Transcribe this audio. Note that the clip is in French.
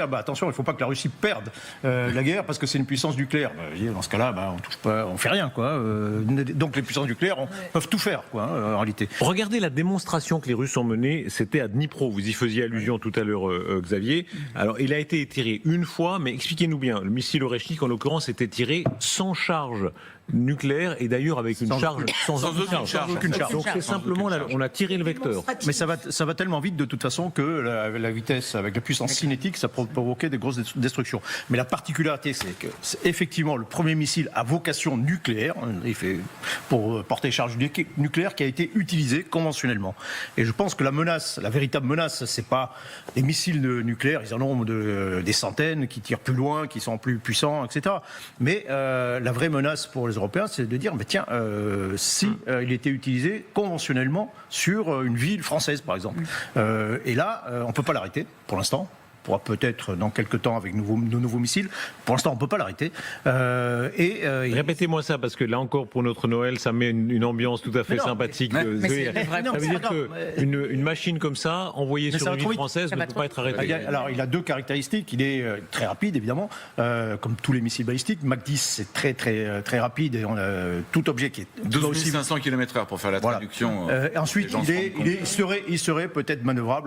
Ah bah attention, il ne faut pas que la Russie perde la guerre parce que c'est une puissance nucléaire. Dans ce cas-là, on touche pas, on fait rien, quoi. Donc les puissances nucléaires peuvent tout faire, quoi, en réalité. Regardez la démonstration que les Russes ont menée, c'était à Dnipro. Vous y faisiez allusion tout à l'heure, Xavier. Alors, il a été tiré une fois, mais expliquez-nous bien. Le missile Oreshnik, en l'occurrence, était tiré sans charge nucléaire et d'ailleurs avec une charge sans aucune charge. Donc c'est simplement là, on a tiré le vecteur. Mais ça va tellement vite de toute façon que la vitesse avec la puissance cinétique, ça peut provoquer des grosses destructions. Mais la particularité, c'est que c'est effectivement le premier missile à vocation nucléaire, il fait pour porter charge nucléaire, qui a été utilisé conventionnellement. Et je pense que la menace, la véritable menace, c'est pas des missiles nucléaires, ils en ont des centaines qui tirent plus loin, qui sont plus puissants, etc. Mais la vraie menace pour les Européens, c'est de dire, si il était utilisé conventionnellement sur une ville française, par exemple. Et là, on ne peut pas l'arrêter, pour l'instant. On pourra peut-être dans quelques temps avec nos nouveaux missiles. Pour l'instant, on ne peut pas l'arrêter. Répétez-moi ça, parce que là encore, pour notre Noël, ça met une ambiance tout à fait sympathique. Ça veut dire qu'une machine comme ça, envoyée sur une ville française, ne peut pas être arrêtée. Alors, il a deux caractéristiques. Il est très rapide, évidemment, comme tous les missiles balistiques. Mach 10, c'est très, très, très rapide. Et on a tout objet qui est... 12 500 km/h pour faire la traduction. Ensuite, il serait peut-être manœuvrable.